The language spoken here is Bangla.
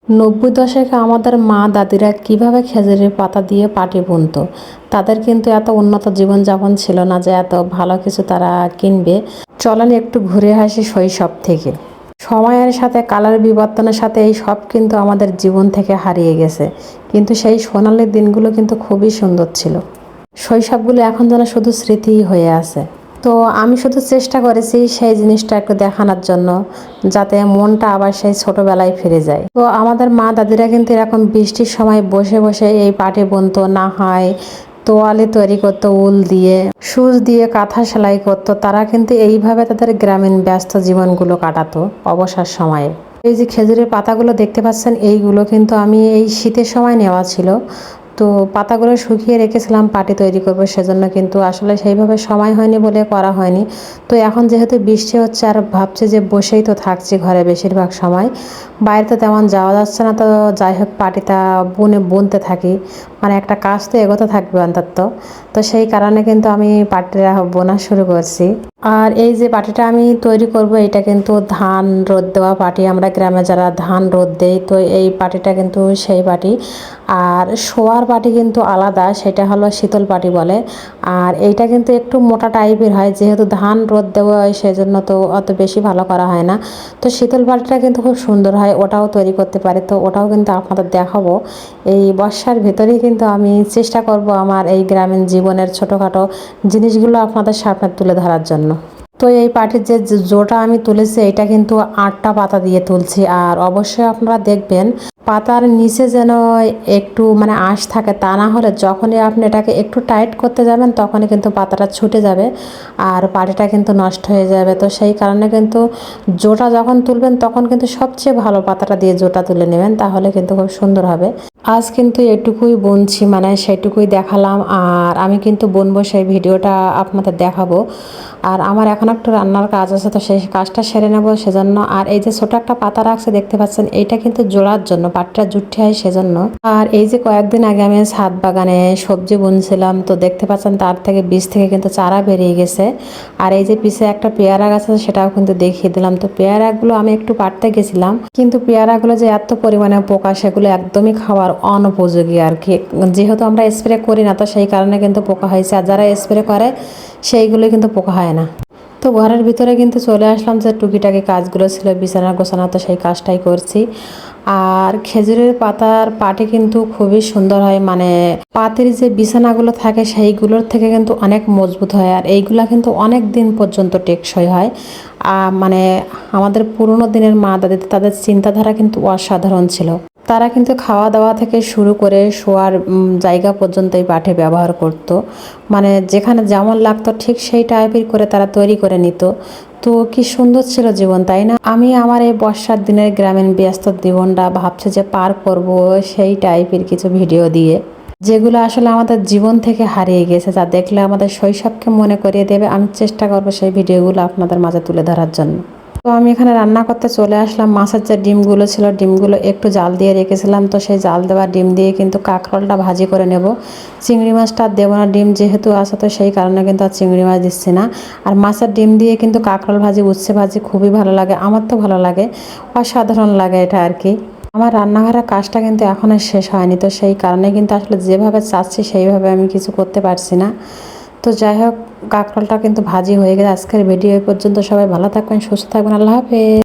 নব্বই দশকে আমাদের মা দাদিরা কিভাবে খেজুরের পাতা দিয়ে পাটি বুনতো। তাদের কিন্তু এত উন্নত জীবনযাপন ছিল না যে এত ভালো কিছু তারা কিনবে। চলেন একটু ঘুরে আসি শৈশব থেকে। সময়ের সাথে কালার বিবর্তনের সাথে এই সব কিন্তু আমাদের জীবন থেকে হারিয়ে গেছে, কিন্তু সেই সোনালি দিনগুলো কিন্তু খুবই সুন্দর ছিল। শৈশবগুলো এখন যেন শুধু স্মৃতিই হয়ে আছে। তো আমি শুধু চেষ্টা করেছি সেই জিনিসটা একটু দেখানোর জন্য, যাতে মনটা আবার সেই ছোটবেলায় ফিরে যায়। তো আমাদের মা দাদিরা কিন্তু এরকম বৃষ্টির সময় বসে বসে এই পাটি বুনতো, না হয় তোয়ালে তৈরি করতো উল দিয়ে, সূচ দিয়ে কাঁথা সেলাই করতো। তারা কিন্তু এইভাবে তাদের গ্রামীণ ব্যস্ত জীবনগুলো কাটাতো অবসর সময়ে। এই যে খেজুরের পাতাগুলো দেখতে পাচ্ছেন, এইগুলো কিন্তু আমি এই শীতের সময় নেওয়া ছিল। তো পাতাগুলো শুকিয়ে রেখেছিলাম পাটি তৈরি করব, সেজন্য কিন্তু আসলে সেইভাবে সময় হয়নি বলে করা হয়নি। তো এখন যেহেতু বৃষ্টি হচ্ছে আর ভাবছি যে বসেই তো থাকছি ঘরে বেশিরভাগ সময়, বাইরে তো তেমন যাওয়া যাচ্ছে না, তো যাই হোক পাটিটা বুনতে থাকি, মানে একটা কাজ তো এগোতে থাকবে অন্তত। তো সেই কারণে কিন্তু আমি পাটিটা বোনা শুরু করছি। আর এই যে পাটিটা আমি তৈরি করব, এটা কিন্তু ধান রোদ দেওয়া পাটি। আমরা গ্রামে যারা ধান রোদ দেই, তো এই পাটিটা কিন্তু সেই পাটি। আর শোয়ার পাটি কিন্তু আলাদা, সেটা হলো শীতল পাটি বলে। আর এইটা কিন্তু একটু মোটা টাইপের হয়, যেহেতু ধান রোদ দেওয়া হয় সেজন্য তো অত বেশি ভালো করা হয় না। তো শীতল পাটিটা কিন্তু খুব সুন্দর হয়, ওটাও তৈরি করতে পারি। তো ওটাও কিন্তু আপনাদের দেখাবো। এই বর্ষার ভেতরেই কিন্তু আমি চেষ্টা করব আমার এই গ্রামীণ জীবনের ছোটোখাটো জিনিসগুলো আপনাদের সামনে তুলে ধরার জন্য। তো এই পাটির যে জোটা আমি তুলেছি, এটা কিন্তু 8টা পাতা দিয়ে তুলছি। আর অবশ্যই আপনারা দেখবেন পাতার নিচে যেন একটু মানে আঁশ থাকে, তা না হলে যখনই আপনি এটাকে একটু টাইট করতে যাবেন তখনই কিন্তু পাতাটা ছুটে যাবে আর পাটিটা কিন্তু নষ্ট হয়ে যাবে। তো সেই কারণে কিন্তু জোটা যখন তুলবেন তখন কিন্তু সবচেয়ে ভালো পাতাটা দিয়ে জোটা তুলে নেবেন, তাহলে কিন্তু খুব সুন্দর হবে। আজ কিন্তু এটুকুই বুনছি, মানে সেটুকুই দেখালাম। আর আমি কিন্তু বুনবো, সেই ভিডিওটা আপনাদের দেখাবো। আর আমার এখন একটু রান্নার কাজ আছে, তো সেই কাজটা সেরে নেবো সেজন্য। আর এই যে ছোট একটা পাতা রাখছে দেখতে পাচ্ছেন, এইটা কিন্তু জোড়ার জন্য, পাটটা জুটে হয় সেজন্য। আর এই যে কয়েকদিন আগে আমি ছাদ বাগানে সবজি বুনছিলাম, তো দেখতে পাচ্ছেন তার থেকে বীজ থেকে কিন্তু চারা বেরিয়ে গেছে। আর এই যে পিছে একটা পেয়ারা গাছ আছে, সেটাও কিন্তু দেখিয়ে দিলাম। তো পেয়ারাগুলো আমি একটু পাড়তে গেছিলাম, কিন্তু পেয়ারাগুলো যে এত পরিমাণে পোকা, সেগুলো একদমই খাওয়ার অনুপযোগী আর কি। যেহেতু আমরা স্প্রে করি না, তো সেই কারণে কিন্তু পোকা হয়েছে। আর যারা স্প্রে করে সেইগুলো কিন্তু পোকা হয় না। তো ঘরের ভিতরে কিন্তু চলে আসলাম, যে টুকিটাকি কাজগুলো ছিল বিছানা গোছানো, তো সেই কাজটাই করছি। আর খেজুরের পাতার পাটি কিন্তু খুবই সুন্দর হয়, মানে পাতের যে বিছানাগুলো থাকে সেইগুলোর থেকে কিন্তু অনেক মজবুত হয়। আর এইগুলা কিন্তু অনেক দিন পর্যন্ত টেকসই হয়। মানে আমাদের পুরনো দিনের মা দাদি, তাদের চিন্তাধারা কিন্তু অসাধারণ ছিল। তারা কিন্তু খাওয়া দাওয়া থেকে শুরু করে শোয়ার জায়গা পর্যন্ত এই পাটি ব্যবহার করত। মানে যেখানে যেমন লাগতো ঠিক সেই টাইপের করে তারা তৈরি করে নিত। তো কি সুন্দর ছিল জীবন, তাই না? আমি আমার এই বর্ষার দিনের গ্রামীণ ব্যস্ত জীবনটা ভাবছি যে পার করব সেই টাইপের কিছু ভিডিও দিয়ে, যেগুলো আসলে আমাদের জীবন থেকে হারিয়ে গেছে, যা দেখলে আমাদের শৈশবকে মনে করিয়ে দেবে। আমি চেষ্টা করব সেই ভিডিওগুলো আপনাদের মাঝে তুলে ধরার জন্য। তো আমি এখানে রান্না করতে চলে আসলাম। মাছের যে ডিমগুলো ছিল, ডিমগুলো একটু জাল দিয়ে রেখেছিলাম, তো সেই জাল দেওয়া ডিম দিয়ে কিন্তু কাঁকরোলটা ভাজি করে নেব। চিংড়ি মাছটা আর দেবো না, ডিম যেহেতু আছে, তো সেই কারণে কিন্তু আর চিংড়ি মাছ দিচ্ছি না। আর মাছের ডিম দিয়ে কিন্তু কাঁকরোল ভাজি, উচ্ছে ভাজি খুবই ভালো লাগে, আমার তো ভালো লাগে, অসাধারণ লাগে এটা আর কি। আমার রান্নাঘরের কাজটা কিন্তু এখনও শেষ হয়নি, তো সেই কারণে কিন্তু আসলে যেভাবে চাচ্ছি সেইভাবে আমি কিছু করতে পারছি না। তো যাই হোক, কাঁকরোলটা কিন্তু ভাজি হয়ে গেছে। আজকের ভিডিও এই পর্যন্ত। সবাই ভালো থাকবেন, সুস্থ থাকবেন, আল্লাহ হাফেজ।